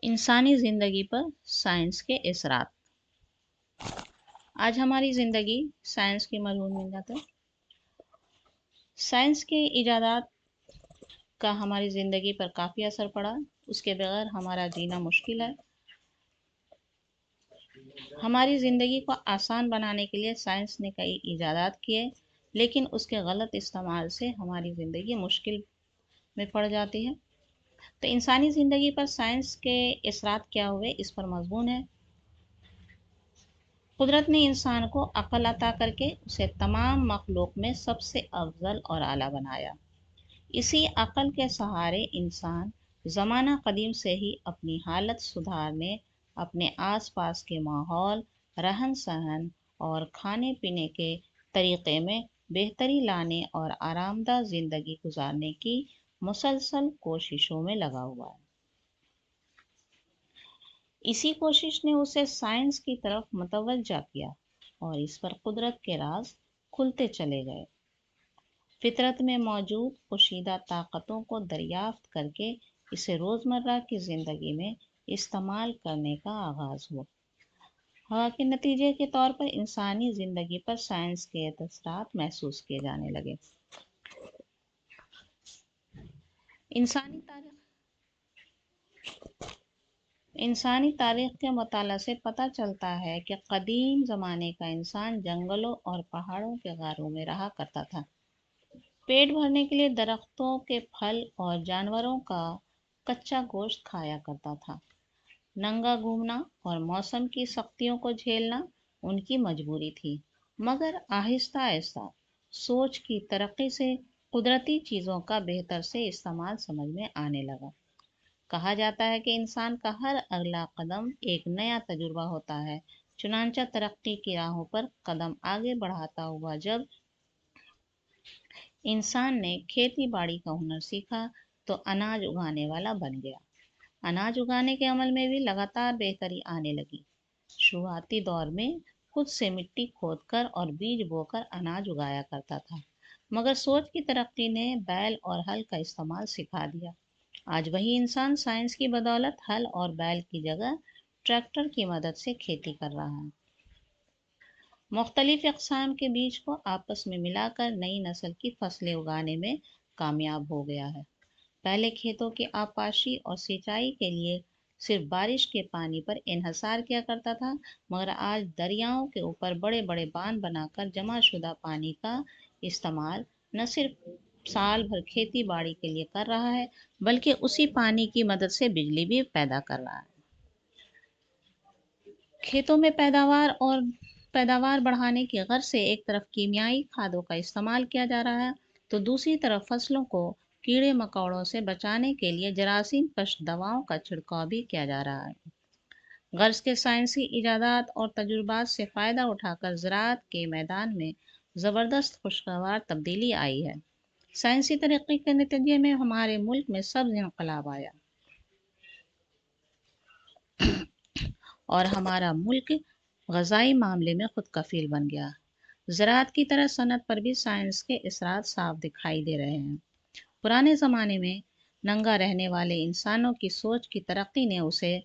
इंसानी ज़िंदगी पर साइंस के असरात। आज हमारी ज़िंदगी साइंस की मरहून मिल्लत है। साइंस के इजादात का हमारी ज़िंदगी पर काफ़ी असर पड़ा। उसके बगैर हमारा जीना मुश्किल है। हमारी ज़िंदगी को आसान बनाने के लिए साइंस ने कई इजादात किए, लेकिन उसके गलत इस्तेमाल से हमारी ज़िंदगी मुश्किल में पड़ जाती है। तो इंसानी ज़िंदगी पर साइंस के असरात क्या हुए, इस पर मज़मून है। कुदरत ने इंसान को अक्ल अता करके उसे तमाम मखलूक में सबसे अफजल और आला बनाया। इसी अक्ल के सहारे इंसान ज़माना कदीम से ही अपनी हालत सुधारने, अपने आसपास के माहौल, रहन सहन और खाने पीने के तरीक़े में बेहतरी लाने और आरामदा ज़िंदगी गुजारने की मुसलसल कोशिशों में लगा हुआ है। इसी कोशिश ने उसे साइंस की तरफ मुतवज्जा किया और इस पर कुदरत के राज खुलते चले गए। फितरत में मौजूद पोशीदा ताकतों को दरियाफ्त करके इसे रोज़मर्रा की ज़िंदगी में इस्तेमाल करने का आगाज़ हुआ। हवा के नतीजे के तौर पर इंसानी ज़िंदगी पर साइंस के असरात महसूस किए जाने लगे। इंसानी तारीख़ के मुताला से पता चलता है कि कदीम ज़माने का इंसान जंगलों और पहाड़ों के गारों में रहा करता था। पेट भरने के लिए दरख्तों के फल और जानवरों का कच्चा गोश्त खाया करता था। नंगा घूमना और मौसम की सख्तियों को झेलना उनकी मजबूरी थी। मगर आहिस्ता आहिस्ता सोच की तरक्की से कुदरती चीज़ों का बेहतर से इस्तेमाल समझ में आने लगा। कहा जाता है कि इंसान का हर अगला कदम एक नया तजुर्बा होता है। चुनांचा तरक्की की राहों पर कदम आगे बढ़ाता हुआ जब इंसान ने खेती बाड़ी का हुनर सीखा तो अनाज उगाने वाला बन गया। अनाज उगाने के अमल में भी लगातार बेहतरी आने लगी। शुरुआती दौर में खुद से मिट्टी खोदकर और बीज बोकर अनाज उगाया करता था, मगर सोच की तरक्की ने बैल और हल का इस्तेमाल सिखा दिया। आज वही इंसान साइंस की बदौलत हल और बैल की जगह ट्रैक्टर की मदद से खेती कर रहा है। मुख्तलिफ अक़साम के बीज को आपस में मिलाकर नई नस्ल की फसलें उगाने में कामयाब हो गया है। पहले खेतों की आबपाशी और सिंचाई के लिए सिर्फ बारिश के पानी पर इन्हसार किया करता था, मगर आज दरियाओं के ऊपर बड़े बड़े बांध बनाकर जमाशुदा पानी का इस्तेमाल न सिर्फ साल भर खेती बाड़ी के लिए कर रहा है, बल्कि उसी पानी की मदद से बिजली भी पैदा कर रहा है। खेतों में पैदावार बढ़ाने की गर्ज से एक तरफ कीमियाई खादों का इस्तेमाल किया जा रहा है, तो दूसरी तरफ फसलों को कीड़े मकोड़ों से बचाने के लिए जरासीम कश दवाओं का छिड़काव भी किया जा रहा है। गर्ज के साइंसी इजादात और तजुर्बात से फ़ायदा उठाकर ज़राअत के मैदान में ज़बरदस्त खुशगवार तब्दीली आई है। साइंसी तरक्की के नतीजे में हमारे मुल्क में सब्ज़ इनकलाब आया और हमारा मुल्क ग़ज़ाई मामले में खुद कफ़ील बन गया। ज़राअत की तरह सनत पर भी साइंस के असरात साफ दिखाई दे रहे हैं। पुराने ज़माने में नंगा रहने वाले इंसानों की सोच की तरक्की ने उसे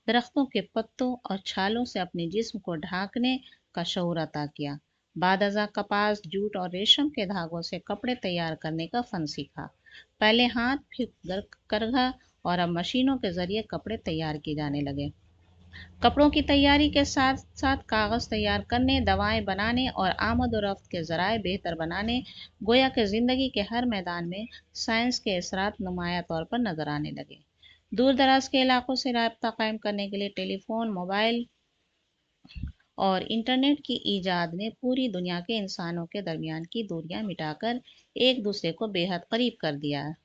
दरख्तों के पत्तों और छालों से अपने जिस्म को ढांकने का शऊर अता किया। बाद अज़ा कपास, जूट और रेशम के धागों से कपड़े तैयार करने का फ़न सीखा। पहले हाथ, फिर करघा और अब मशीनों के ज़रिए कपड़े तैयार किए जाने लगे। कपड़ों की तैयारी के साथ साथ कागज़ तैयार करने, दवाएं बनाने और आमद और रफ्त के ज़राए बेहतर बनाने, गोया के ज़िंदगी के हर मैदान में साइंस के असरात नुमाया तौर पर नज़र आने लगे। दूर दराज के इलाकों से राब्ता कायम करने के लिए टेलीफोन, मोबाइल और इंटरनेट की ईजाद ने पूरी दुनिया के इंसानों के दरमियान की दूरियां मिटाकर एक दूसरे को बेहद करीब कर दिया है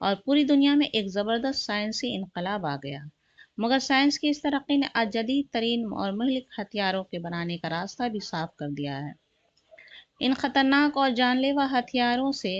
और पूरी दुनिया में एक ज़बरदस्त साइंसी इनकलाब आ गया। मगर साइंस की इस तरक्की ने आज जदीद तरीन और महलिक हथियारों के बनाने का रास्ता भी साफ कर दिया है। इन ख़तरनाक और जानलेवा हथियारों से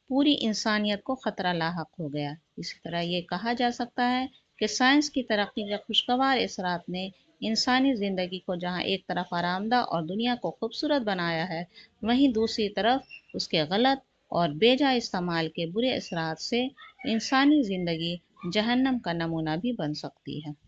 पूरी इंसानियत को ख़तरा लाहक हो गया। इसी तरह ये कहा जा सकता है कि साइंस की तरक्की के खुशगवार असरात ने इंसानी ज़िंदगी को जहाँ एक तरफ आरामदा और दुनिया को खूबसूरत बनाया है, वहीं दूसरी तरफ उसके गलत और बेजा इस्तेमाल के बुरे असरात से इंसानी ज़िंदगी جہنم کا نمونہ بھی بن سکتی ہے۔